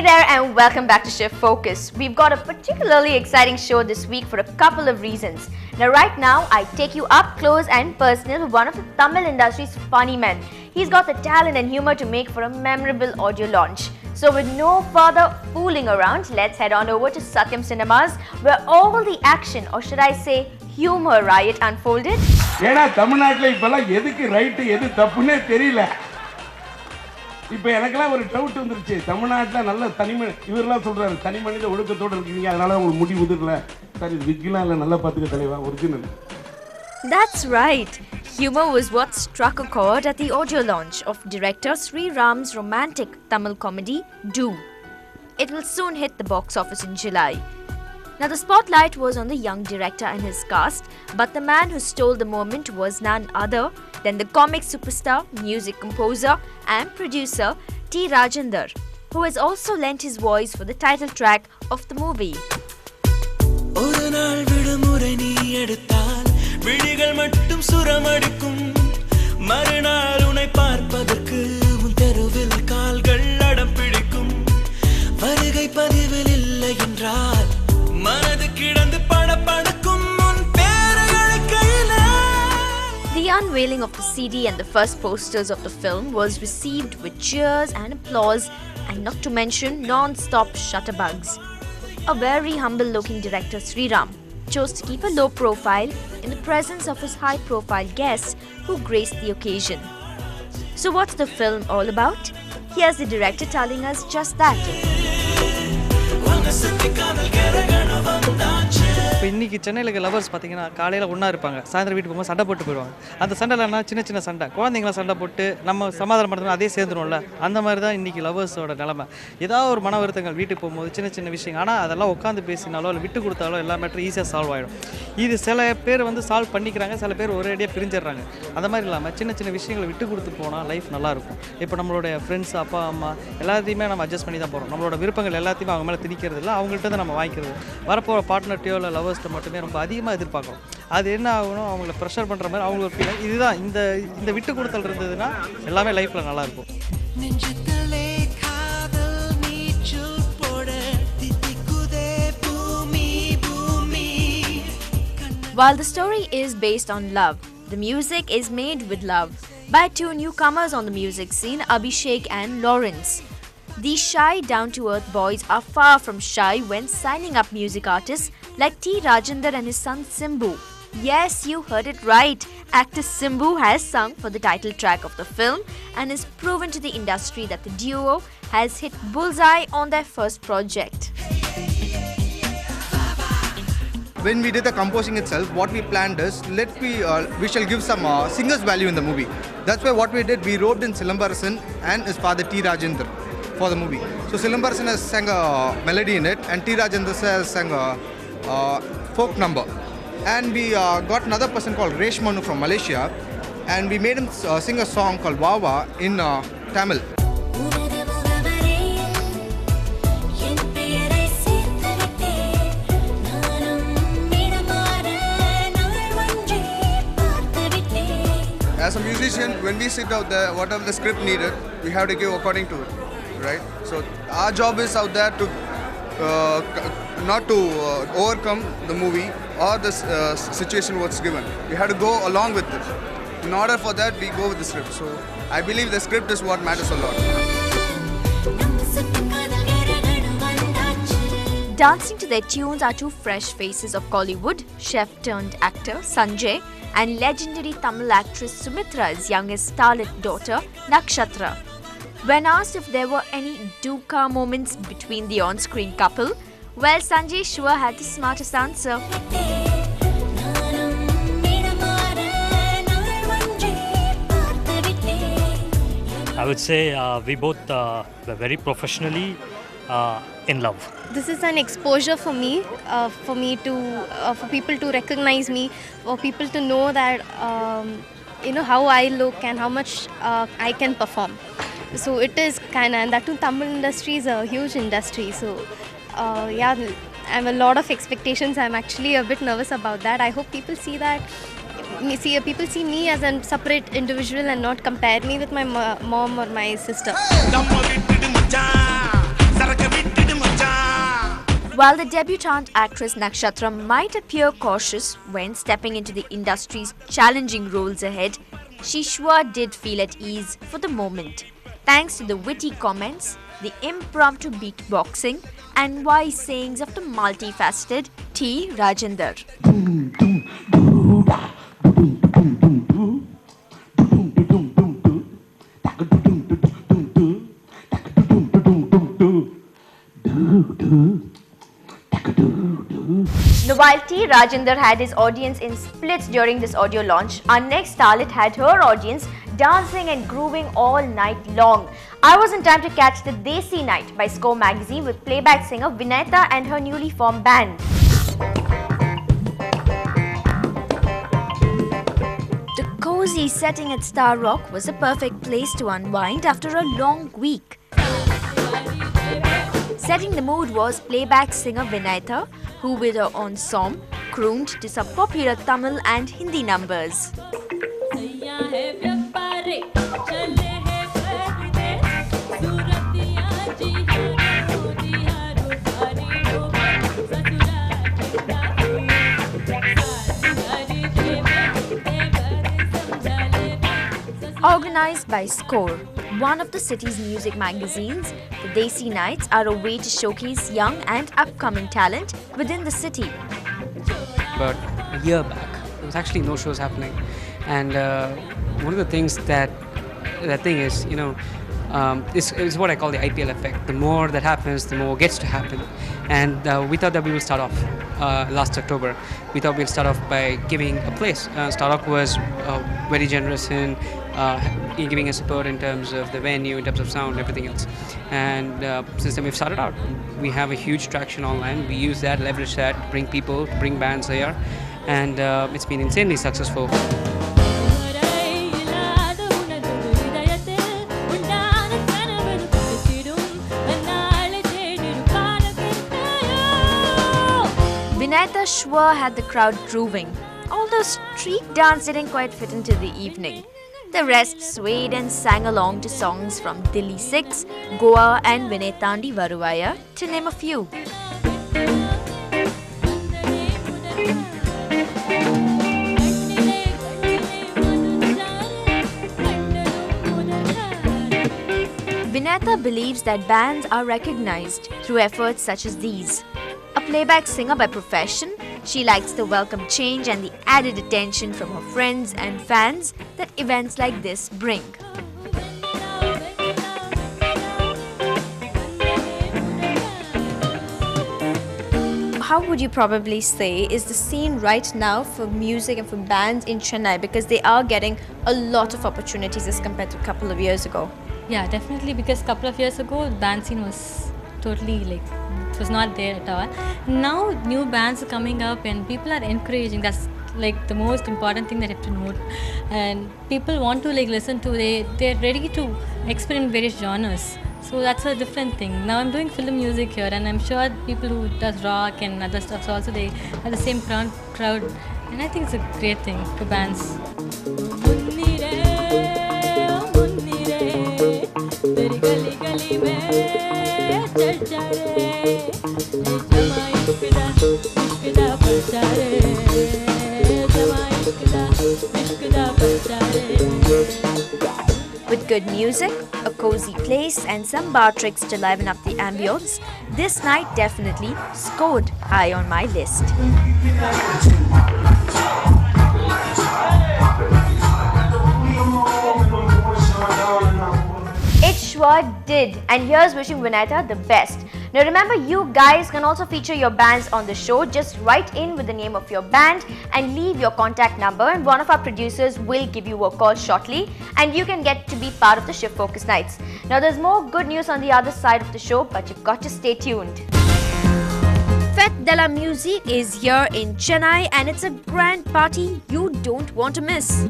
there and welcome back to Shift Focus. We've got a particularly exciting show this week for a couple of reasons. Now right now, I take you up close and personal with one of the Tamil industry's funny men. He's got the talent and humor to make for a memorable audio launch. So with no further fooling around, let's head on over to Satyam Cinemas where all the action, or should I say humor riot, unfolded. ஏனா தமிழ்நாட்டுல இப்பலாம் எதுக்கு right எது தப்புனே தெரியல. இப்போ எனக்கெல்லாம் ஒரு doubt வந்துருச்சு. தமிழ்நாட்டுல நல்ல தனிமனி இவரெல்லாம் சொல்றாரு தனி மனித ஒழுக்கத்தோட இருக்கீங்க அதனால உங்களுக்கு முடி உதிரல. சார் இது விக்கிலாம் இல்ல நல்லா பாத்துக்க தலைவா original. That's right. Humor was what struck a chord at the audio launch of director Sri Ram's romantic Tamil comedy Do. It will soon hit the box office in July. Now the spotlight was on the young director and his cast, but the man who stole the moment was none other than the comic superstar, music composer and producer T. Rajendar, who has also lent his voice for the title track of the movie. The unveiling of the CD and the first posters of the film was received with cheers and applause, and not to mention non-stop shutterbugs. A very humble-looking director Sri Ram chose to keep a low profile in the presence of his high-profile guests who graced the occasion. So what's the film all about? Here's the director telling us just that. இப்போ இன்றைக்கி சென்னையில் இருக்க lovers பார்த்தீங்கன்னா காலையில் ஒன்றா இருப்பாங்க, சாயந்தரம் வீட்டுக்கு போகும்போது சண்டை போட்டு போயிடுவாங்க. அந்த சண்டைலன்னா சின்ன சின்ன சண்டை, குழந்தைங்களாம் சண்டை போட்டு நம்ம சமாதானம் பண்ணுறோம், அதே சேர்ந்துரும்ல. அந்த மாதிரி தான் இன்றைக்கி லவர்ஸோட நிலமை. ஏதாவது ஒரு மன வருத்தங்கள் வீட்டுக்கு போகும்போது சின்ன சின்ன விஷயங்கள், ஆனால் அதெல்லாம் உட்காந்து பேசினாலோ இல்லை விட்டு கொடுத்தாலோ எல்லா மேட்டரும் ஈஸியாக சால்வ் ஆகிடும். இது சில பேர் வந்து சால்வ் பண்ணிக்கிறாங்க, சில பேர் ஒரேடியாக பிரிஞ்சிடுறாங்க. அந்த மாதிரி இல்லாமல் சின்ன சின்ன விஷயங்களை விட்டு கொடுத்து போனால் லைஃப் நல்லாயிருக்கும். இப்போ நம்மளுடைய ஃப்ரெண்ட்ஸ், அப்பா அம்மா எல்லாத்தையுமே நம்ம அட்ஜஸ்ட் பண்ணி தான் போகிறோம். நம்மளோட விருப்பங்கள் எல்லாத்தையுமே அவங்க மேலே திணிக்கிறது இல்லை, அவங்கள்ட்ட தான் நம்ம வாங்கிக்கிறது. வரப்போகிற பார்ட்னர்ட்டையோ இல்லை லவர்ஸ்ட்டை மட்டுமே ரொம்ப அதிகமாக எதிர்பார்க்குறோம். அது என்ன ஆகணும், அவங்கள ப்ரெஷர் பண்ணுற மாதிரி அவங்களுக்கு ஃபீல். இதுதான் இந்த விட்டு கொடுத்தல் இருந்ததுன்னா எல்லாமே லைஃப்பில் நல்லாயிருக்கும். While the story is based on love, the music is made with love by two newcomers on the music scene, Abhishek and Lawrence. These shy, down-to-earth boys are far from shy when signing up music artists like T. Rajendar and his son Simbu. Yes, you heard it right. Actor Simbu has sung for the title track of the film and has proven to the industry that the duo has hit bullseye on their first project. When we did the composing itself, what we planned is we shall give some singers value in the movie. That's why what we did, we roped in Silambarasan and his father T. Rajendar for the movie. So Silambarasan has sang a melody in it and T. Rajendar has sang a folk number. And we got another person called Resh Manu from Malaysia and we made him sing a song called Wawa in Tamil. As a musician, when we sit out there, whatever the script needed, we have to give according to it, right? So our job is out there to not to overcome the movie or the situation what's given. We have to go along with it. In order for that, we go with the script. So I believe the script is what matters a lot. Dancing to their tunes are two fresh faces of Kollywood, chef-turned-actor Sanjay and legendary Tamil actress Sumitra's youngest starlet daughter Nakshatra. When asked if there were any dukkha moments between the on-screen couple, well, Sanjay sure had the smartest answer. I would say we both were very professionally in love. This is an exposure for me for people to recognize me, for people to know that how I look and how much I can perform. So it is kind of, and that too Tamil industry is a huge industry. So I have a lot of expectations. I'm actually a bit nervous about that. I hope people see that. People see me as a separate individual and not compare me with my mom or my sister. While the debutante actress Nakshatram might appear cautious when stepping into the industry's challenging roles ahead, she sure did feel at ease for the moment, thanks to the witty comments, the impromptu beatboxing, and wise sayings of the multifaceted T. Rajendra. Now, while T. Rajendra had his audience in splits during this audio launch, our next starlet had her audience dancing and grooving all night long. I was in time to catch the Desi Night by Score magazine with playback singer Vinayta and her newly formed band. The cozy setting at Star Rock was a perfect place to unwind after a long week. Setting the mood was playback singer Vinayta, who with her own song crooned to some popular Tamil and Hindi numbers. Organized by Score, one of the city's music magazines, the Desi Nights are a way to showcase young and upcoming talent within the city. About a year back, there was actually no shows happening, and one of the things that thing is, is what I call the IPL effect. The more that happens, the more gets to happen, and we thought that we will start off last October. We thought we'll start off by giving a place. Star Rock was very generous in giving us support in terms of the venue, in terms of sound, everything else. And since then we've started out. We have a huge traction online. We use that, leverage that, bring people, bring bands here, and it's been insanely successful. Vinayta sure had the crowd grooving, although street dance didn't quite fit into the evening. The rest swayed and sang along to songs from Delhi 6, Goa and Vinaytandi Varuvaya, to name a few. Vinayta believes that bands are recognized through efforts such as these. A playback singer by profession, she likes the welcome change and the added attention from her friends and fans that events like this bring. How would you probably say is the scene right now for music and for bands in Chennai, because they are getting a lot of opportunities as compared to a couple of years ago? Yeah, definitely, because a couple of years ago, band scene was totally it was not there at all. Now new bands are coming up and people are encouraging. That's the most important thing that you have to note. And people want to listen to, they're ready to experiment various genres. So that's a different thing. Now I'm doing film music here, and I'm sure people who does rock and other stuff also, they have the same crowd. And I think it's a great thing for bands. With good music, a cozy place and some bar tricks to liven up the ambience, this night definitely scored high on my list. It sure did, and here's wishing Vinayta the best. Now remember, you guys can also feature your bands on the show. Just write in with the name of your band and leave your contact number, and one of our producers will give you a call shortly, and you can get to be part of the Shift Focus Nights. Now there's more good news on the other side of the show, but you've got to stay tuned. Fête de la Musique is here in Chennai, and it's a grand party you don't want to miss.